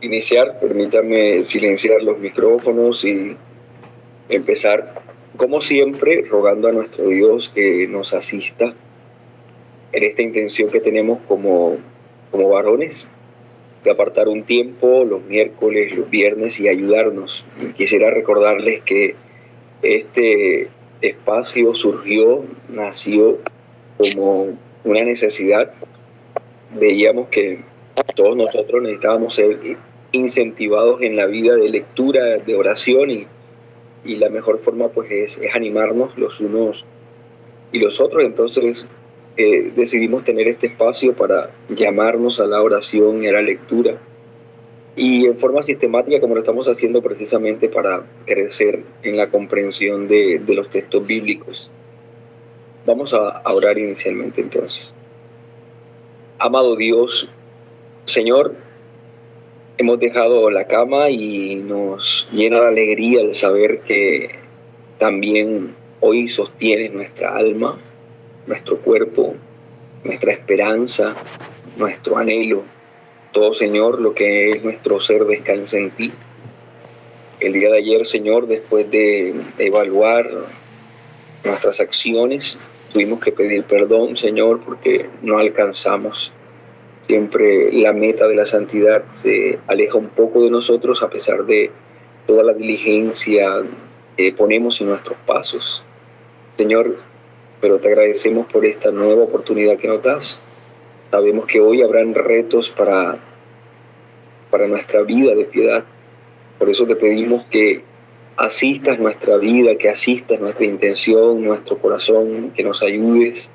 iniciar, permítame silenciar los micrófonos y empezar, como siempre, rogando a nuestro Dios que nos asista en esta intención que tenemos como varones, de apartar un tiempo los miércoles, los viernes y ayudarnos. Y quisiera recordarles que este espacio nació como una necesidad. Veíamos que todos nosotros necesitábamos ser incentivados en la vida de lectura, de oración, y la mejor forma pues es animarnos los unos y los otros. Entonces decidimos tener este espacio para llamarnos a la oración y a la lectura, y en forma sistemática, como lo estamos haciendo precisamente para crecer en la comprensión de los textos bíblicos. Vamos a orar inicialmente entonces. Amado Dios, Señor, hemos dejado la cama y nos llena de alegría el saber que también hoy sostienes nuestra alma, nuestro cuerpo, nuestra esperanza, nuestro anhelo. Todo, Señor, lo que es nuestro ser descansa en ti. El día de ayer, Señor, después de evaluar nuestras acciones, tuvimos que pedir perdón, Señor, porque no alcanzamos. Siempre la meta de la santidad se aleja un poco de nosotros a pesar de toda la diligencia que ponemos en nuestros pasos. Señor, pero te agradecemos por esta nueva oportunidad que nos das. Sabemos que hoy habrán retos para nuestra vida de piedad. Por eso te pedimos que asistas nuestra vida, que asistas nuestra intención, nuestro corazón, que nos ayudes,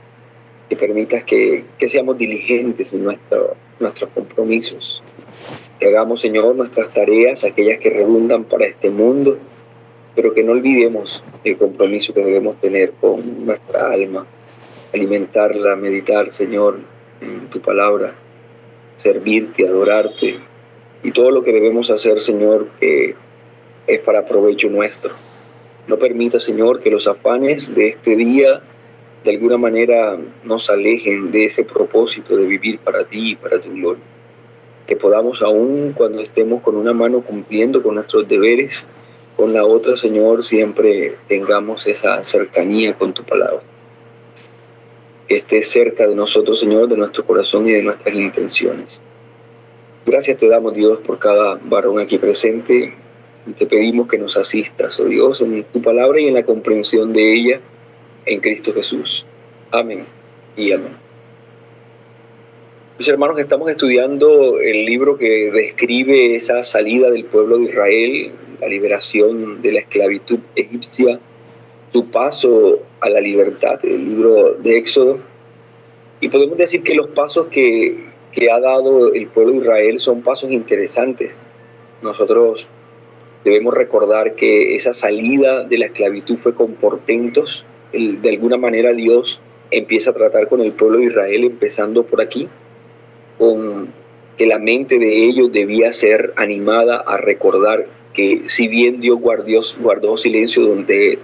que permitas que seamos diligentes en nuestros compromisos. Que hagamos, Señor, nuestras tareas, aquellas que redundan para este mundo, pero que no olvidemos el compromiso que debemos tener con nuestra alma, alimentarla, meditar, Señor, en tu palabra, servirte, adorarte, y todo lo que debemos hacer, Señor, que es para provecho nuestro. No permita, Señor, que los afanes de este día de alguna manera nos alejen de ese propósito de vivir para ti y para tu gloria. Que podamos, aún cuando estemos con una mano cumpliendo con nuestros deberes, con la otra, Señor, siempre tengamos esa cercanía con tu palabra. Que estés cerca de nosotros, Señor, de nuestro corazón y de nuestras intenciones. Gracias te damos, Dios, por cada varón aquí presente, y te pedimos que nos asistas, oh Dios, en tu palabra y en la comprensión de ella, en Cristo Jesús. Amén y amén. Mis hermanos, estamos estudiando el libro que describe esa salida del pueblo de Israel, la liberación de la esclavitud egipcia, su paso a la libertad, el libro de Éxodo. Y podemos decir que los pasos que ha dado el pueblo de Israel son pasos interesantes. Nosotros debemos recordar que esa salida de la esclavitud fue con portentos. De alguna manera Dios empieza a tratar con el pueblo de Israel, empezando por aquí, con que la mente de ellos debía ser animada a recordar que si bien Dios guardó silencio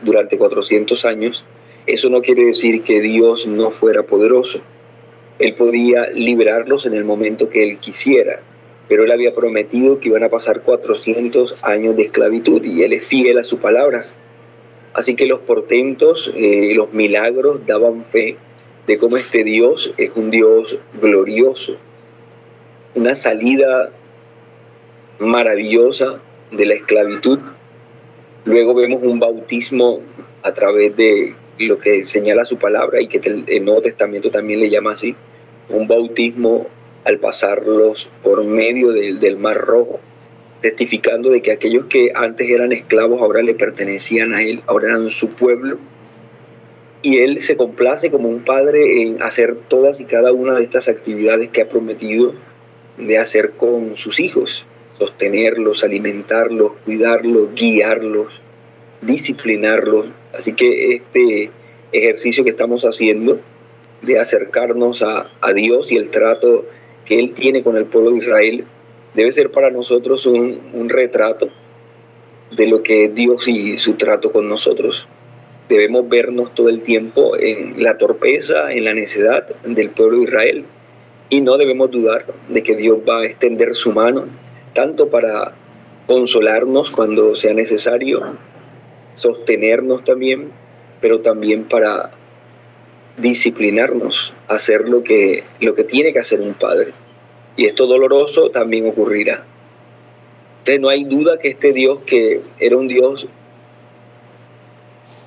durante 400 años, eso no quiere decir que Dios no fuera poderoso. Él podía liberarlos en el momento que Él quisiera, pero Él había prometido que iban a pasar 400 años de esclavitud, y Él es fiel a su palabra. Así que los portentos, los milagros daban fe de cómo este Dios es un Dios glorioso. Una salida maravillosa de la esclavitud. Luego vemos un bautismo a través de lo que señala su palabra, y que el Nuevo Testamento también le llama así, un bautismo al pasarlos por medio del Mar Rojo, testificando de que aquellos que antes eran esclavos ahora le pertenecían a Él, ahora eran su pueblo, y Él se complace como un padre en hacer todas y cada una de estas actividades que ha prometido de hacer con sus hijos: sostenerlos, alimentarlos, cuidarlos, guiarlos, disciplinarlos. Así que este ejercicio que estamos haciendo de acercarnos a Dios y el trato que Él tiene con el pueblo de Israel debe ser para nosotros un retrato de lo que es Dios y su trato con nosotros. Debemos vernos todo el tiempo en la torpeza, en la necedad del pueblo de Israel, y no debemos dudar de que Dios va a extender su mano tanto para consolarnos cuando sea necesario, sostenernos también, pero también para disciplinarnos, hacer lo que tiene que hacer un padre. Y esto doloroso también ocurrirá. Entonces no hay duda que este Dios, que era un Dios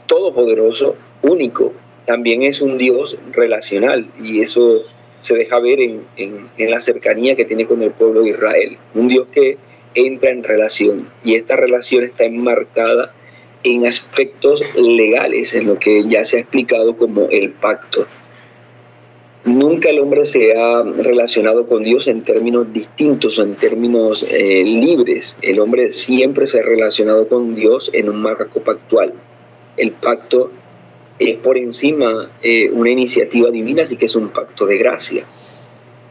todopoderoso, único, también es un Dios relacional, y eso se deja ver en la cercanía que tiene con el pueblo de Israel. Un Dios que entra en relación, y esta relación está enmarcada en aspectos legales, en lo que ya se ha explicado como el pacto. Nunca el hombre se ha relacionado con Dios en términos distintos o en términos libres. El hombre siempre se ha relacionado con Dios en un marco pactual. El pacto es por encima una iniciativa divina, así que es un pacto de gracia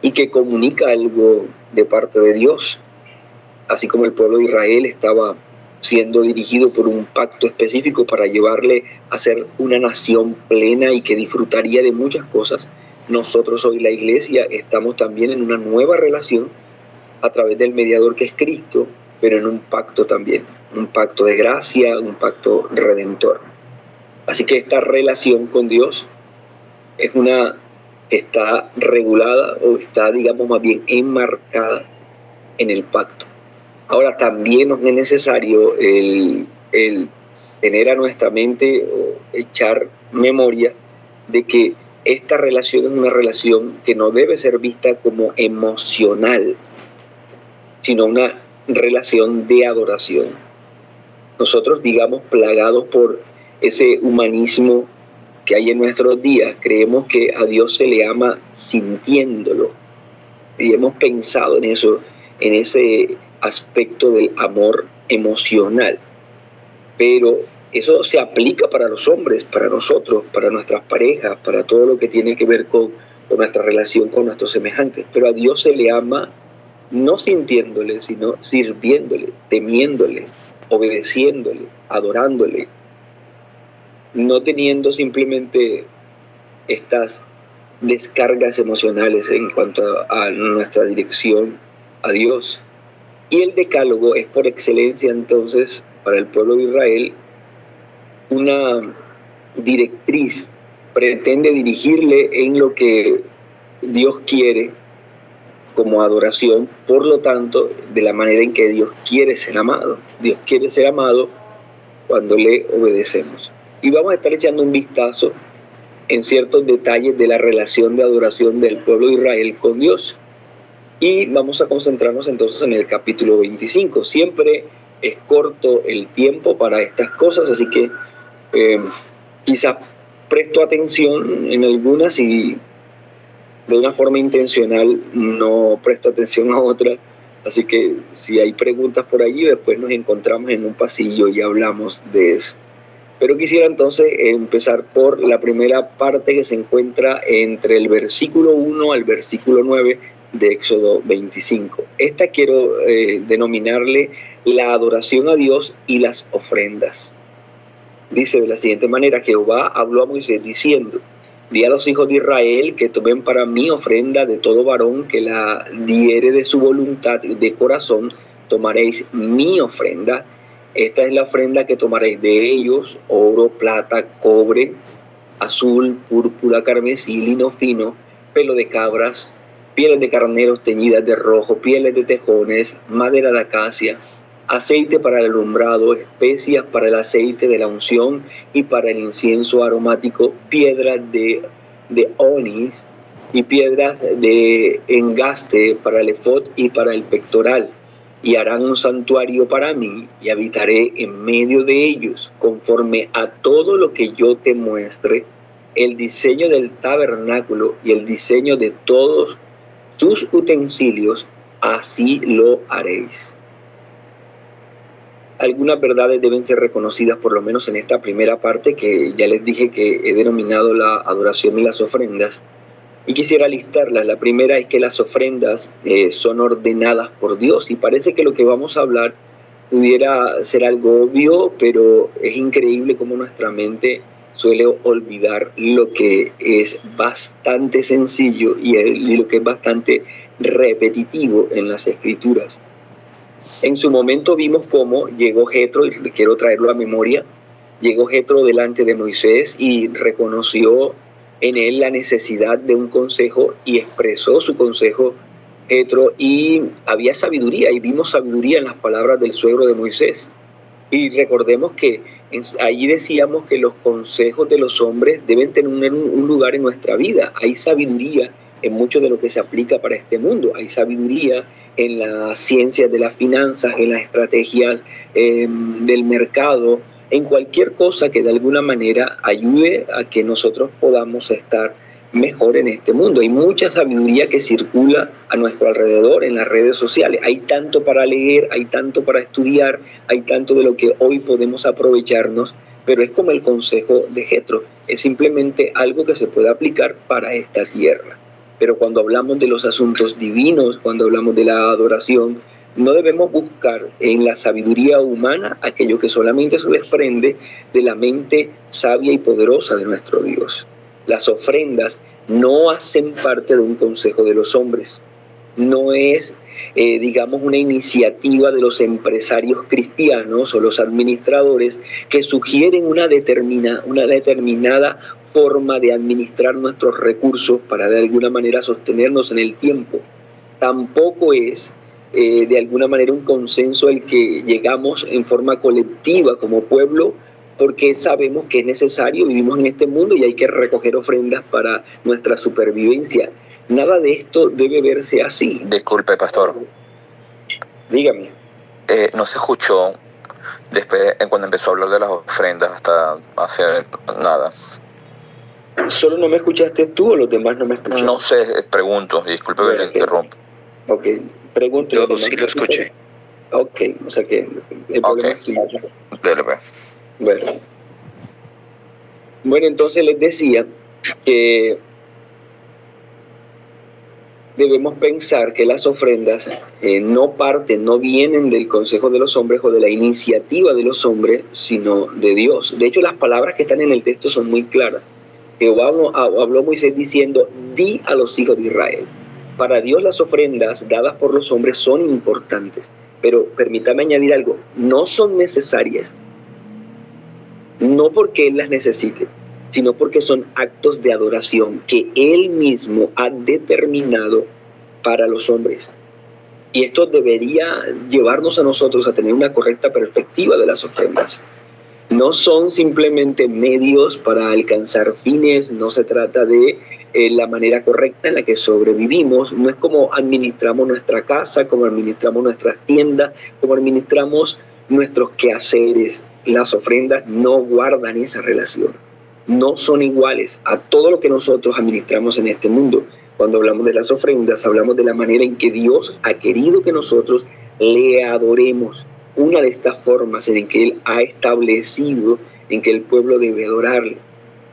y que comunica algo de parte de Dios. Así como el pueblo de Israel estaba siendo dirigido por un pacto específico para llevarle a ser una nación plena y que disfrutaría de muchas cosas, nosotros hoy, la iglesia, estamos también en una nueva relación a través del mediador que es Cristo, pero en un pacto también, un pacto de gracia, un pacto redentor. Así que esta relación con Dios es una que está regulada, o está, digamos, más bien enmarcada en el pacto. Ahora, también nos es necesario el tener a nuestra mente o echar memoria de que esta relación es una relación que no debe ser vista como emocional, sino una relación de adoración. Nosotros, digamos, plagados por ese humanismo que hay en nuestros días, creemos que a Dios se le ama sintiéndolo, y hemos pensado en eso, en ese aspecto del amor emocional, pero eso se aplica para los hombres, para nosotros, para nuestras parejas, para todo lo que tiene que ver con nuestra relación con nuestros semejantes. Pero a Dios se le ama no sintiéndole, sino sirviéndole, temiéndole, obedeciéndole, adorándole, no teniendo simplemente estas descargas emocionales en cuanto a nuestra dirección a Dios. Y el decálogo es por excelencia entonces para el pueblo de Israel una directriz, pretende dirigirle en lo que Dios quiere como adoración, por lo tanto, de la manera en que Dios quiere ser amado. Dios quiere ser amado cuando le obedecemos. Y vamos a estar echando un vistazo en ciertos detalles de la relación de adoración del pueblo de Israel con Dios. Y vamos a concentrarnos entonces en el capítulo 25. Siempre es corto el tiempo para estas cosas, así que quizás presto atención en algunas y de una forma intencional no presto atención a otras. Así que si hay preguntas por allí, después nos encontramos en un pasillo y hablamos de eso. Pero quisiera entonces empezar por la primera parte que se encuentra entre el versículo 1 al versículo 9 de Éxodo 25. Esta quiero denominarle la adoración a Dios y las ofrendas. Dice de la siguiente manera: Jehová habló a Moisés diciendo: di a los hijos de Israel que tomen para mí ofrenda de todo varón que la diere de su voluntad de corazón, tomaréis mi ofrenda. Esta es la ofrenda que tomaréis de ellos: oro, plata, cobre, azul, púrpura, carmesí, lino fino, pelo de cabras, pieles de carneros teñidas de rojo, pieles de tejones, madera de acacia, aceite para el alumbrado, especias para el aceite de la unción y para el incienso aromático, piedras de onís y piedras de engaste para el efod y para el pectoral. Y harán un santuario para mí, y habitaré en medio de ellos, conforme a todo lo que yo te muestre, el diseño del tabernáculo y el diseño de todos sus utensilios, así lo haréis. Algunas verdades deben ser reconocidas, por lo menos en esta primera parte que ya les dije que he denominado la adoración y las ofrendas, y quisiera listarlas. La primera es que las ofrendas son ordenadas por Dios, y parece que lo que vamos a hablar pudiera ser algo obvio, pero es increíble cómo nuestra mente suele olvidar lo que es bastante sencillo y lo que es bastante repetitivo en las Escrituras. En su momento vimos cómo llegó Jetro, y quiero traerlo a memoria, llegó Jetro delante de Moisés y reconoció en él la necesidad de un consejo y expresó su consejo Jetro, y había sabiduría, y vimos sabiduría en las palabras del suegro de Moisés. Y recordemos que allí decíamos que los consejos de los hombres deben tener un lugar en nuestra vida. Hay sabiduría en mucho de lo que se aplica para este mundo. Hay sabiduría en las ciencias de las finanzas, en las estrategias del mercado, en cualquier cosa que de alguna manera ayude a que nosotros podamos estar mejor en este mundo. Hay mucha sabiduría que circula a nuestro alrededor en las redes sociales. Hay tanto para leer, hay tanto para estudiar, hay tanto de lo que hoy podemos aprovecharnos, pero es como el consejo de Jetro, es simplemente algo que se puede aplicar para esta tierra. Pero cuando hablamos de los asuntos divinos, cuando hablamos de la adoración, no debemos buscar en la sabiduría humana aquello que solamente se desprende de la mente sabia y poderosa de nuestro Dios. Las ofrendas no hacen parte de un consejo de los hombres. No es, digamos, una iniciativa de los empresarios cristianos o los administradores que sugieren una determinada forma de administrar nuestros recursos para de alguna manera sostenernos en el tiempo. Tampoco es de alguna manera un consenso al que llegamos en forma colectiva como pueblo, porque sabemos que es necesario, vivimos en este mundo y hay que recoger ofrendas para nuestra supervivencia. Nada de esto debe verse así. Disculpe, pastor. Dígame. No se escuchó después cuando empezó a hablar de las ofrendas hasta hace nada. ¿Solo no me escuchaste tú o los demás no me escucharon? No sé, pregunto, disculpe que le interrumpa. Ok, pregunto. Yo sí lo escuché. Ok, o sea que el problema es tuyo. Dele, pues. Bueno, entonces les decía que debemos pensar que las ofrendas no vienen del consejo de los hombres o de la iniciativa de los hombres, sino de Dios. De hecho, las palabras que están en el texto son muy claras. Jehová habló Moisés diciendo: di a los hijos de Israel. Para Dios las ofrendas dadas por los hombres son importantes, pero permítame añadir algo, no son necesarias. No porque Él las necesite, sino porque son actos de adoración que Él mismo ha determinado para los hombres. Y esto debería llevarnos a nosotros a tener una correcta perspectiva de las ofrendas. No son simplemente medios para alcanzar fines, no se trata de la manera correcta en la que sobrevivimos, no es como administramos nuestra casa, como administramos nuestras tiendas, como administramos nuestros quehaceres. Las ofrendas no guardan esa relación, no son iguales a todo lo que nosotros administramos en este mundo. Cuando hablamos de las ofrendas, hablamos de la manera en que Dios ha querido que nosotros le adoremos. Una de estas formas en que Él ha establecido en que el pueblo debe adorarle.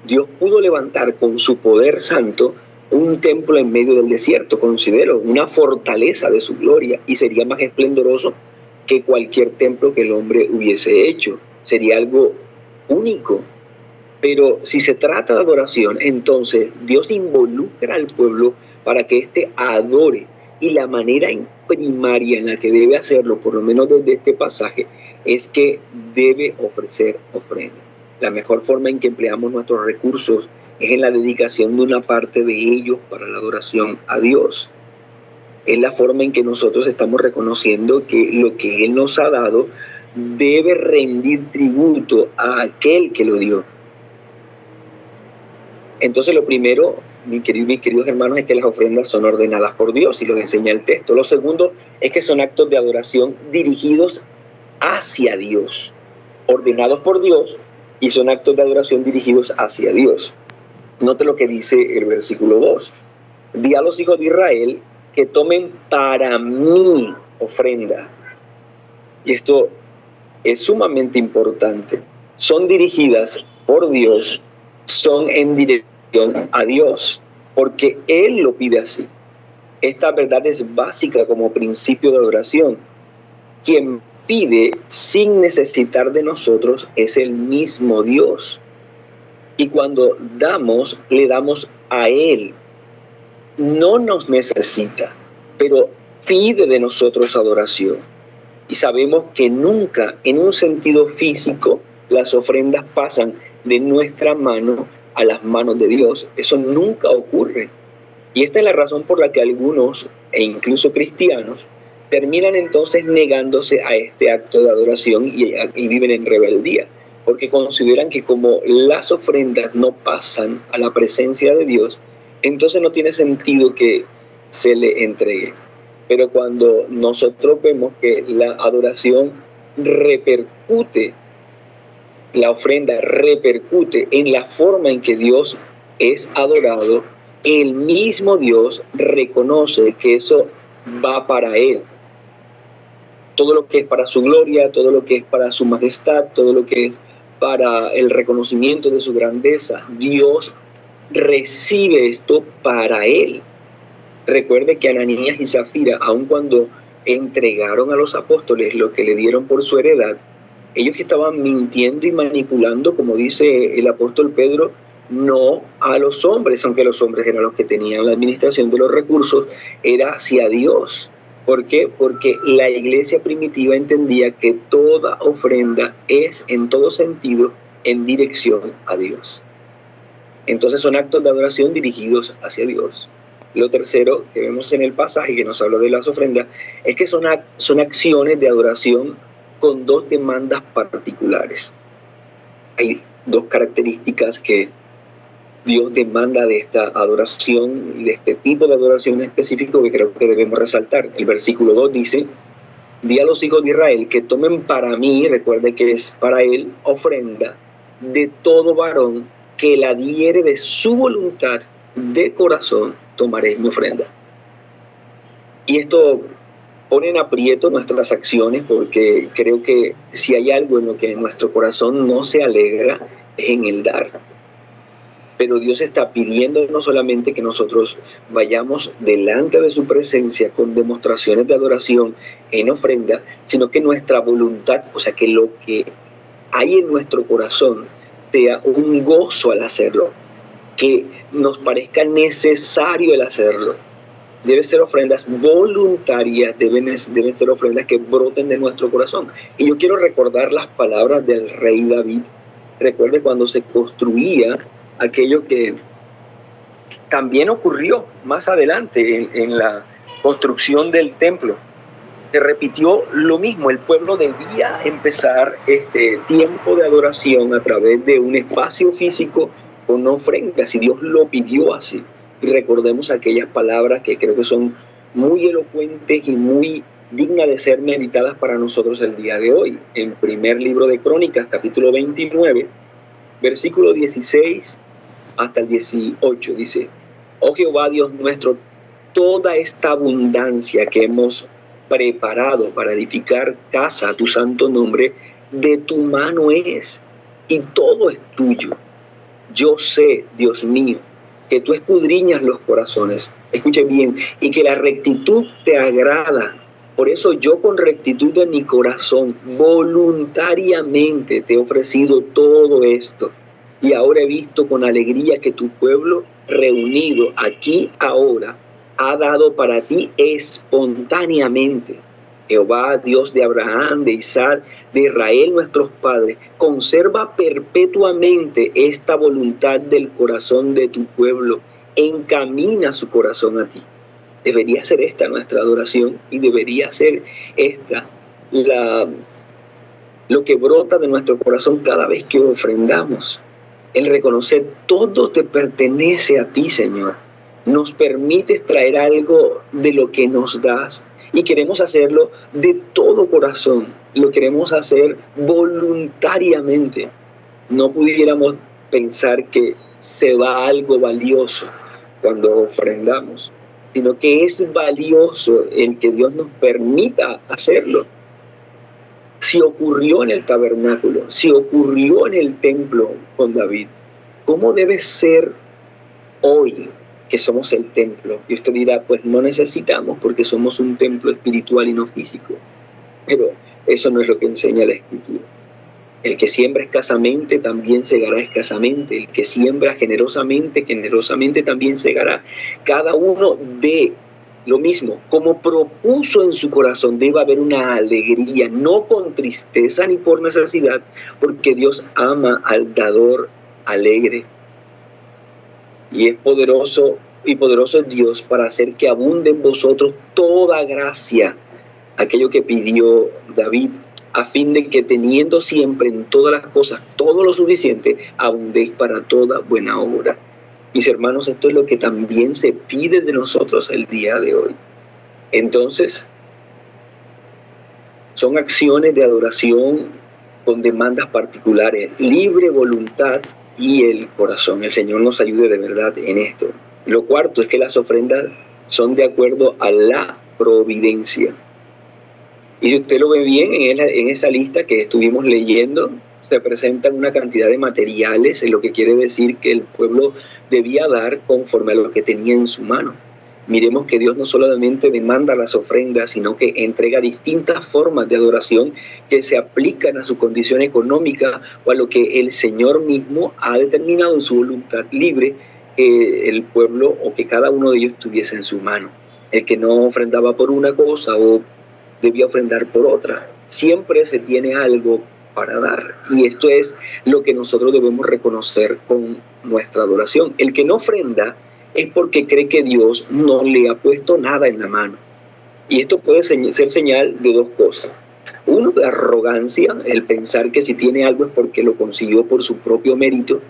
Dios pudo levantar con su poder santo un templo en medio del desierto, considero, una fortaleza de su gloria, y sería más esplendoroso que cualquier templo que el hombre hubiese hecho. Sería algo único. Pero si se trata de adoración, entonces Dios involucra al pueblo para que éste adore. Y la manera primaria en la que debe hacerlo, por lo menos desde este pasaje, es que debe ofrecer ofrenda. La mejor forma en que empleamos nuestros recursos es en la dedicación de una parte de ellos para la adoración a Dios. Es la forma en que nosotros estamos reconociendo que lo que Él nos ha dado debe rendir tributo a aquel que lo dio. Entonces lo primero, mis queridos hermanos, es que las ofrendas son ordenadas por Dios y lo enseña el texto. Lo segundo es que son actos de adoración dirigidos hacia Dios, ordenados por Dios, y son actos de adoración dirigidos hacia Dios. Note lo que dice el versículo 2. Di a los hijos de Israel que tomen para mí ofrenda. Y esto es sumamente importante. Son dirigidas por Dios, son en dirección a Dios, porque Él lo pide así. Esta verdad es básica como principio de adoración. Quien pide sin necesitar de nosotros es el mismo Dios. Y cuando damos, le damos a Él. No nos necesita, pero pide de nosotros adoración. Y sabemos que nunca, en un sentido físico, las ofrendas pasan de nuestra mano a las manos de Dios. Eso nunca ocurre. Y esta es la razón por la que algunos, e incluso cristianos, terminan entonces negándose a este acto de adoración y viven en rebeldía, porque consideran que como las ofrendas no pasan a la presencia de Dios, entonces no tiene sentido que se le entregue. Pero cuando nosotros vemos que la adoración repercute, la ofrenda repercute en la forma en que Dios es adorado, el mismo Dios reconoce que eso va para Él. Todo lo que es para su gloria, todo lo que es para su majestad, todo lo que es para el reconocimiento de su grandeza, Dios recibe esto para Él. Recuerde que Ananías y Zafira, aun cuando entregaron a los apóstoles lo que le dieron por su heredad, ellos estaban mintiendo y manipulando, como dice el apóstol Pedro, no a los hombres, aunque los hombres eran los que tenían la administración de los recursos, era hacia Dios. ¿Por qué? Porque la iglesia primitiva entendía que toda ofrenda es, en todo sentido, en dirección a Dios. Entonces son actos de adoración dirigidos hacia Dios. Lo tercero que vemos en el pasaje que nos habla de las ofrendas es que son acciones de adoración con dos demandas particulares. Hay dos características que Dios demanda de esta adoración y de este tipo de adoración específico que creo que debemos resaltar. El versículo 2 dice: di a los hijos de Israel que tomen para mí, recuerde que es para él, ofrenda de todo varón que la diere de su voluntad de corazón, tomaré mi ofrenda. Y esto pone en aprieto nuestras acciones, porque creo que si hay algo en lo que nuestro corazón no se alegra es en el dar. Pero Dios está pidiendo no solamente que nosotros vayamos delante de su presencia con demostraciones de adoración en ofrenda, sino que nuestra voluntad, o sea, que lo que hay en nuestro corazón sea un gozo al hacerlo, que nos parezca necesario el hacerlo. Deben ser ofrendas voluntarias, deben ser ofrendas que broten de nuestro corazón. Y yo quiero recordar las palabras del rey David. Recuerde cuando se construía aquello que también ocurrió más adelante en la construcción del templo. Se repitió lo mismo. El pueblo debía empezar este tiempo de adoración a través de un espacio físico con ofrendas, y Dios lo pidió así. Y recordemos aquellas palabras que creo que son muy elocuentes y muy dignas de ser meditadas para nosotros el día de hoy. En primer libro de Crónicas, capítulo 29, versículo 16 hasta el 18, dice: oh Jehová Dios nuestro, toda esta abundancia que hemos preparado para edificar casa a tu santo nombre, de tu mano es, y todo es tuyo. Yo sé, Dios mío, que tú escudriñas los corazones, escuchen bien, y que la rectitud te agrada. Por eso yo, con rectitud de mi corazón, voluntariamente te he ofrecido todo esto. Y ahora he visto con alegría que tu pueblo reunido aquí ahora ha dado para ti espontáneamente. Jehová, Dios de Abraham, de Isaac, de Israel, nuestros padres, conserva perpetuamente esta voluntad del corazón de tu pueblo. Encamina su corazón a ti. Debería ser esta nuestra adoración, y debería ser esta lo que brota de nuestro corazón cada vez que ofrendamos. El reconocer todo te pertenece a ti, Señor. Nos permites traer algo de lo que nos das, y queremos hacerlo de todo corazón. Lo queremos hacer voluntariamente. No pudiéramos pensar que se va algo valioso cuando ofrendamos, sino que es valioso el que Dios nos permita hacerlo. Si ocurrió en el tabernáculo, si ocurrió en el templo con David, ¿cómo debe ser hoy que somos el templo? Y usted dirá, pues no necesitamos, porque somos un templo espiritual y no físico. Pero eso no es lo que enseña la Escritura. El que siembra escasamente también segará escasamente. El que siembra generosamente, generosamente también segará. Cada uno dé lo mismo, como propuso en su corazón, debe haber una alegría, no con tristeza ni por necesidad, porque Dios ama al dador alegre. Y es poderoso es Dios para hacer que abunde en vosotros toda gracia, aquello que pidió David, a fin de que teniendo siempre en todas las cosas todo lo suficiente, abundéis para toda buena obra. Mis hermanos, esto es lo que también se pide de nosotros el día de hoy. Entonces, son acciones de adoración con demandas particulares, libre voluntad y el corazón. El Señor nos ayude de verdad en esto. Lo cuarto es que las ofrendas son de acuerdo a la providencia. Y si usted lo ve bien en esa lista que estuvimos leyendo, se presentan una cantidad de materiales, lo que quiere decir que el pueblo debía dar conforme a lo que tenía en su mano. Miremos que Dios no solamente demanda las ofrendas, sino que entrega distintas formas de adoración que se aplican a su condición económica o a lo que el Señor mismo ha determinado en su voluntad libre que el pueblo o que cada uno de ellos tuviese en su mano. El que no ofrendaba por una cosa o debía ofrendar por otra. Siempre se tiene algo para dar. Y esto es lo que nosotros debemos reconocer con nuestra adoración. El que no ofrenda es porque cree que Dios no le ha puesto nada en la mano. Y esto puede ser señal de dos cosas. Uno, de arrogancia, el pensar que si tiene algo es porque lo consiguió por su propio mérito.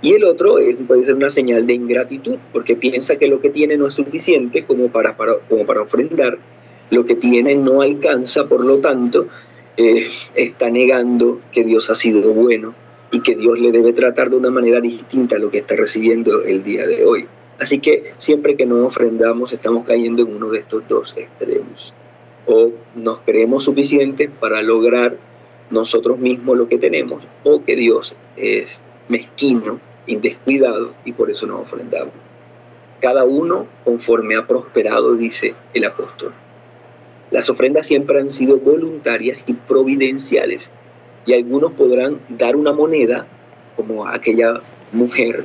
Y el otro puede ser una señal de ingratitud, porque piensa que lo que tiene no es suficiente como para ofrendar. Lo que tiene no alcanza, por lo tanto, está negando que Dios ha sido bueno y que Dios le debe tratar de una manera distinta a lo que está recibiendo el día de hoy. Así que siempre que no ofrendamos estamos cayendo en uno de estos dos extremos. O nos creemos suficientes para lograr nosotros mismos lo que tenemos, o que Dios es mezquino, indescuidado, y por eso no ofrendamos. Cada uno conforme ha prosperado, dice el apóstol. Las ofrendas siempre han sido voluntarias y providenciales, y algunos podrán dar una moneda, como aquella mujer,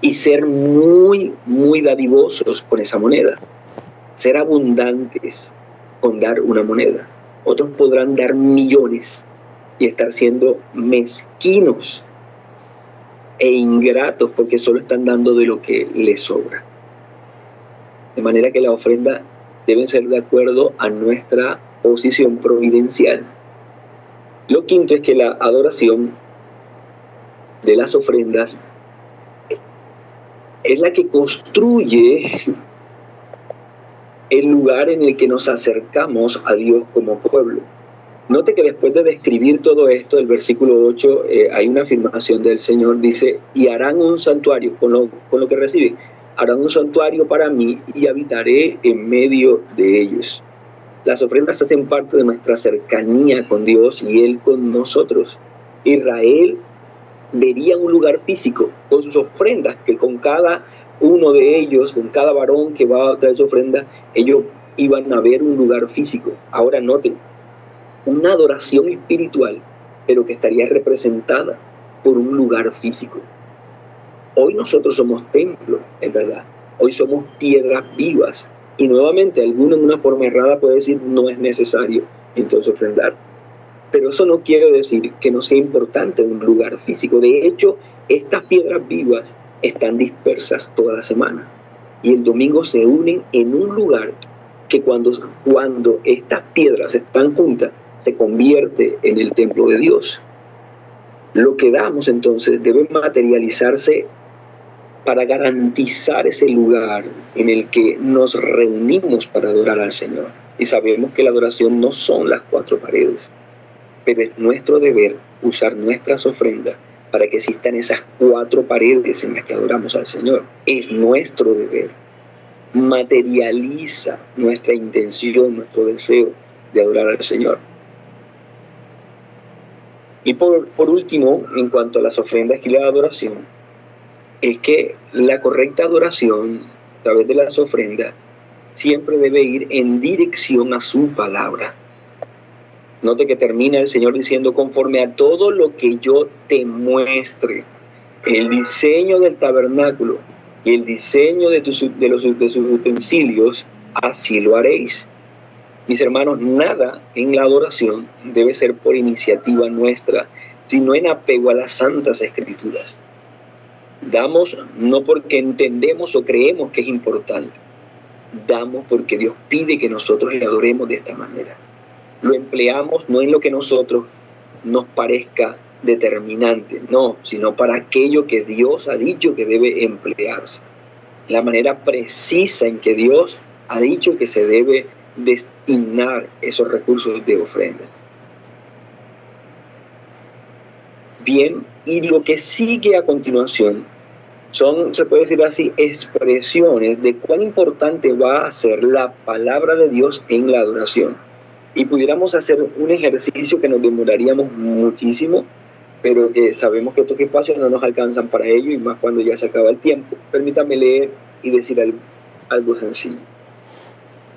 y ser muy, muy dadivosos con esa moneda, ser abundantes con dar una moneda. Otros podrán dar millones y estar siendo mezquinos e ingratos porque solo están dando de lo que les sobra. De manera que la ofrenda deben ser de acuerdo a nuestra posición providencial. Lo quinto es que la adoración de las ofrendas es la que construye el lugar en el que nos acercamos a Dios como pueblo. Note que después de describir todo esto, el versículo 8, hay una afirmación del Señor, dice, y harán un santuario, con lo que reciben, harán un santuario para mí y habitaré en medio de ellos. Las ofrendas hacen parte de nuestra cercanía con Dios y Él con nosotros. Israel vería un lugar físico con sus ofrendas, que con cada uno de ellos, con cada varón que va a traer su ofrenda, ellos iban a ver un lugar físico. Ahora noten, una adoración espiritual, pero que estaría representada por un lugar físico. Hoy nosotros somos templos, en verdad. Hoy somos piedras vivas. Y nuevamente, alguno en una forma errada puede decir, no es necesario entonces ofrendar. Pero eso no quiere decir que no sea importante un lugar físico. De hecho, estas piedras vivas están dispersas toda la semana. Y el domingo se unen en un lugar que cuando estas piedras están juntas, se convierte en el templo de Dios. Lo que damos entonces debe materializarse para garantizar ese lugar en el que nos reunimos para adorar al Señor. Y sabemos que la adoración no son las cuatro paredes, pero es nuestro deber usar nuestras ofrendas para que existan esas cuatro paredes en las que adoramos al Señor. Es nuestro deber. Materializa nuestra intención, nuestro deseo de adorar al Señor. Y por último, en cuanto a las ofrendas y la adoración, es que la correcta adoración a través de las ofrendas siempre debe ir en dirección a su palabra. Note que termina el Señor diciendo, conforme a todo lo que yo te muestre, el diseño del tabernáculo y el diseño de sus utensilios, así lo haréis. Mis hermanos, nada en la adoración debe ser por iniciativa nuestra, sino en apego a las santas escrituras. Damos no porque entendemos o creemos que es importante, damos porque Dios pide que nosotros le adoremos de esta manera. Lo empleamos no en lo que nosotros nos parezca determinante, no, sino para aquello que Dios ha dicho que debe emplearse. La manera precisa en que Dios ha dicho que se debe destinar esos recursos de ofrenda. Bien, y lo que sigue a continuación son, se puede decir así, expresiones de cuán importante va a ser la palabra de Dios en la adoración. Y pudiéramos hacer un ejercicio que nos demoraríamos muchísimo, pero que sabemos que estos espacios no nos alcanzan para ello, y más cuando ya se acaba el tiempo. Permítame leer y decir algo sencillo.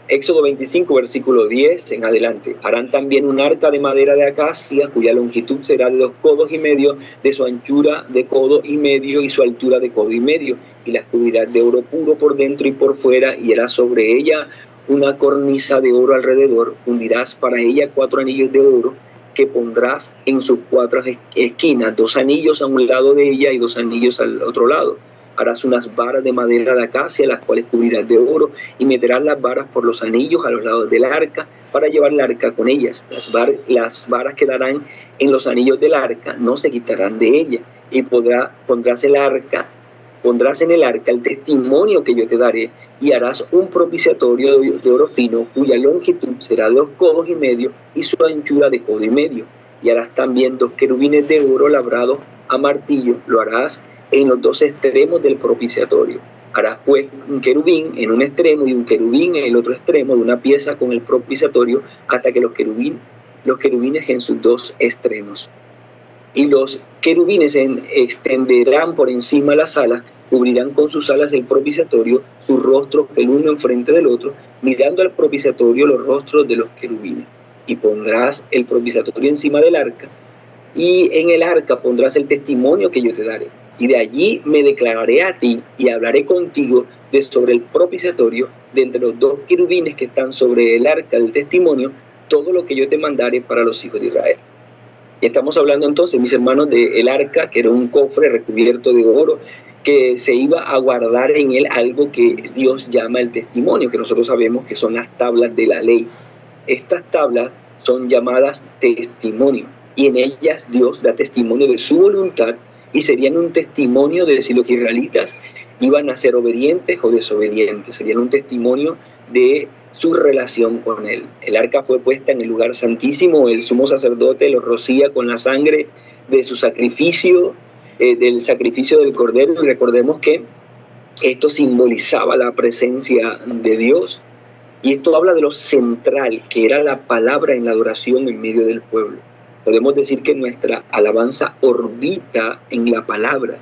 Éxodo 25, versículo 10 en adelante. Harán también un arca de madera de acacia, cuya longitud será de 2 codos y medio, de su anchura de codo y medio y su altura de codo y medio, y la cubrirás de oro puro por dentro y por fuera, y harás sobre ella una cornisa de oro alrededor. Fundirás para ella 4 anillos de oro que pondrás en sus 4 esquinas, 2 anillos a un lado de ella y 2 anillos al otro lado. Harás unas varas de madera de acacia, las cuales cubrirás de oro, y meterás las varas por los anillos a los lados del arca, para llevar el arca con ellas. Las varas quedarán en los anillos del arca, no se quitarán de ella, y pondrás en el arca el testimonio que yo te daré, y harás un propiciatorio de oro fino, cuya longitud será de 2 codos y medio, y su anchura de codo y medio. Y harás también 2 querubines de oro labrados a martillo, lo harás en los 2 extremos del propiciatorio. Harás pues un querubín en un extremo y un querubín en el otro extremo de una pieza con el propiciatorio, hasta que los querubines en sus 2 extremos. Y los querubines extenderán por encima las alas, cubrirán con sus alas el propiciatorio, sus rostros el uno enfrente del otro, mirando al propiciatorio los rostros de los querubines. Y pondrás el propiciatorio encima del arca, y en el arca pondrás el testimonio que yo te daré. Y de allí me declararé a ti y hablaré contigo de sobre el propiciatorio, de entre los 2 querubines que están sobre el arca del testimonio, todo lo que yo te mandare para los hijos de Israel. Y estamos hablando entonces, mis hermanos, del arca, que era un cofre recubierto de oro, que se iba a guardar en él algo que Dios llama el testimonio, que nosotros sabemos que son las tablas de la ley. Estas tablas son llamadas testimonio, y en ellas Dios da testimonio de su voluntad, y serían un testimonio de si los israelitas iban a ser obedientes o desobedientes. Serían un testimonio de su relación con él. El arca fue puesta en el lugar santísimo, el sumo sacerdote lo rocía con la sangre de su sacrificio, del sacrificio del cordero, y recordemos que esto simbolizaba la presencia de Dios, y esto habla de lo central que era la palabra en la adoración en medio del pueblo. Podemos decir que nuestra alabanza orbita en la palabra.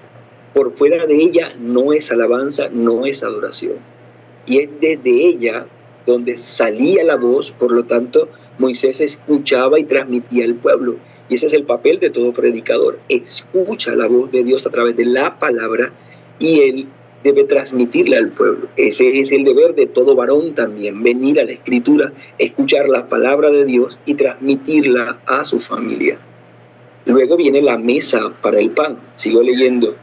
Por fuera de ella no es alabanza, no es adoración. Y es desde ella donde salía la voz, por lo tanto, Moisés escuchaba y transmitía al pueblo. Y ese es el papel de todo predicador. Escucha la voz de Dios a través de la palabra, y él debe transmitirla al pueblo. Ese es el deber de todo varón también, venir a la Escritura, escuchar la palabra de Dios y transmitirla a su familia. Luego viene la mesa para el pan. Sigo leyendo.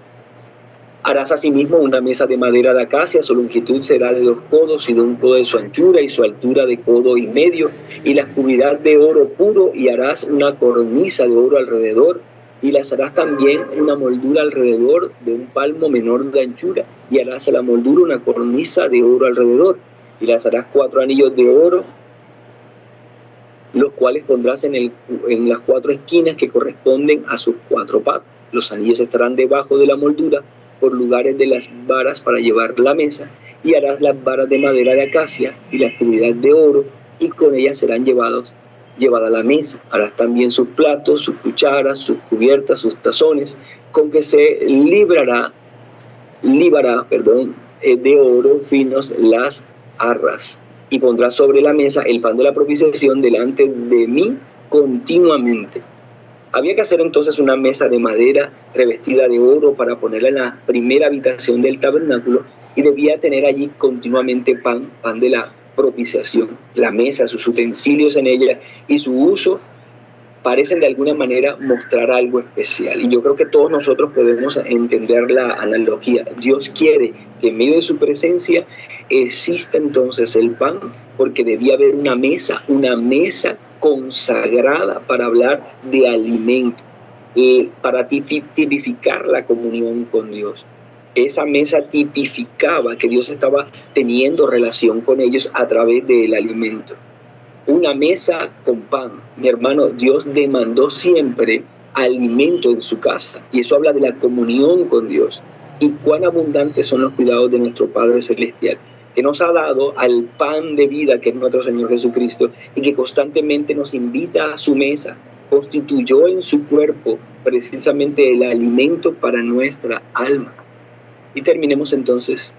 Harás asimismo una mesa de madera de acacia, su longitud será de 2 codos y de 1 codo de su anchura, y su altura de codo y medio, y las cubrirás de oro puro, y harás una cornisa de oro alrededor, y las harás también una moldura alrededor de 1 palmo menor de anchura, y harás a la moldura una cornisa de oro alrededor, y las harás 4 anillos de oro, los cuales pondrás en las 4 esquinas que corresponden a sus 4 patas. Los anillos estarán debajo de la moldura, por lugares de las varas para llevar la mesa, y harás las varas de madera de acacia y las cubrirás de oro, y con ellas serán llevada la mesa. Harás también sus platos, sus cucharas, sus cubiertas, sus tazones, con que se libará de oro finos las arras. Y pondrás sobre la mesa el pan de la propiciación delante de mí continuamente. Había que hacer entonces una mesa de madera revestida de oro para ponerla en la primera habitación del tabernáculo, y debía tener allí continuamente pan de la propiciación. La mesa, sus utensilios en ella y su uso parecen de alguna manera mostrar algo especial. Y yo creo que todos nosotros podemos entender la analogía. Dios quiere que en medio de su presencia exista entonces el pan, porque debía haber una mesa consagrada para hablar de alimento, para tipificar la comunión con Dios. Esa mesa tipificaba que Dios estaba teniendo relación con ellos a través del alimento. Una mesa con pan. Mi hermano, Dios demandó siempre alimento en su casa. Y eso habla de la comunión con Dios. Y cuán abundantes son los cuidados de nuestro Padre Celestial, que nos ha dado al pan de vida, que es nuestro Señor Jesucristo, y que constantemente nos invita a su mesa. Constituyó en su cuerpo precisamente el alimento para nuestra alma. Y terminemos entonces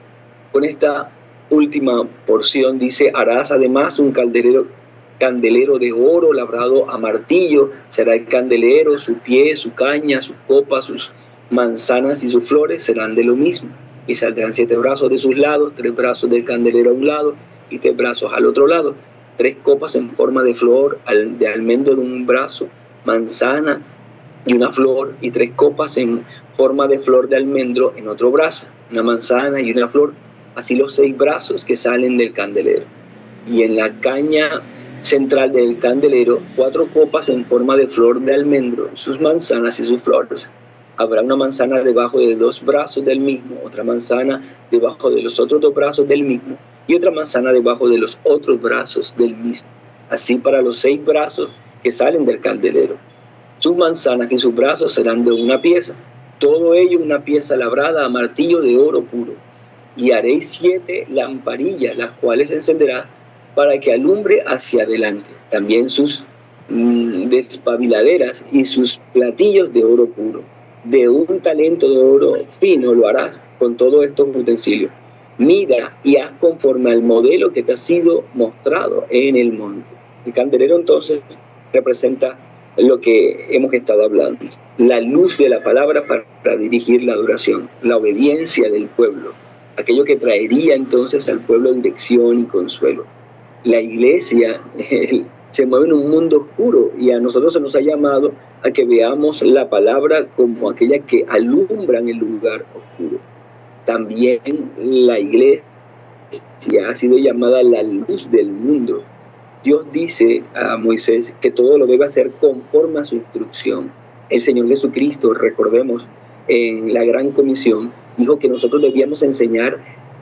con esta última porción. Dice: harás además un candelero de oro labrado a martillo. Será el candelero, su pie, su caña, sus copas, sus manzanas y sus flores serán de lo mismo. Y saldrán 7 brazos de sus lados, 3 brazos del candelero a un lado y 3 brazos al otro lado. 3 copas en forma de flor de almendro en un brazo, manzana y una flor, y 3 copas en forma de flor de almendro en otro brazo, una manzana y una flor. Así los 6 brazos que salen del candelero. Y en la caña central del candelero 4 copas en forma de flor de almendro, sus manzanas y sus flores. Habrá una manzana debajo de 2 brazos del mismo, otra manzana debajo de los otros 2 brazos del mismo, y otra manzana debajo de los otros brazos del mismo. Así para los 6 brazos que salen del candelero. Sus manzanas y sus brazos serán de una pieza, todo ello una pieza labrada a martillo de oro puro. Y haréis 7 lamparillas, las cuales encenderás para que alumbre hacia adelante. También sus despabiladeras y sus platillos de oro puro. De un talento de oro fino lo harás con todos estos utensilios. Mira y haz conforme al modelo que te ha sido mostrado en el monte. El candelero entonces representa lo que hemos estado hablando. La luz de la palabra para dirigir la adoración. La obediencia del pueblo. Aquello que traería entonces al pueblo dirección y consuelo. La iglesia se mueve en un mundo oscuro y a nosotros se nos ha llamado a que veamos la palabra como aquella que alumbra en el lugar oscuro. También la iglesia ha sido llamada la luz del mundo. Dios dice a Moisés que todo lo debe hacer conforme a su instrucción. El Señor Jesucristo, recordemos, en la Gran Comisión, dijo que nosotros debíamos enseñar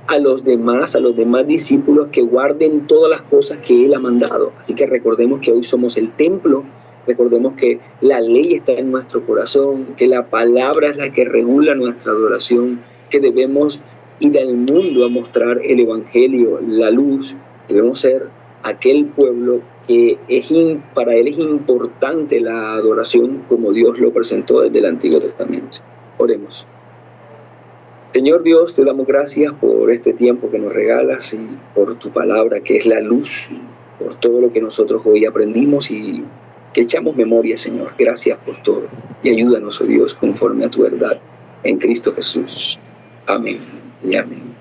a los demás discípulos que guarden todas las cosas que Él ha mandado. Así que recordemos que hoy somos el templo, recordemos que la ley está en nuestro corazón, que la palabra es la que regula nuestra adoración, que debemos ir al mundo a mostrar el evangelio, la luz. Debemos ser aquel pueblo que para Él es importante la adoración como Dios lo presentó desde el Antiguo Testamento. Oremos. Señor Dios, te damos gracias por este tiempo que nos regalas y por tu palabra que es la luz, por todo lo que nosotros hoy aprendimos y que echamos memoria, Señor. Gracias por todo y ayúdanos, oh Dios, conforme a tu verdad en Cristo Jesús. Amén y amén.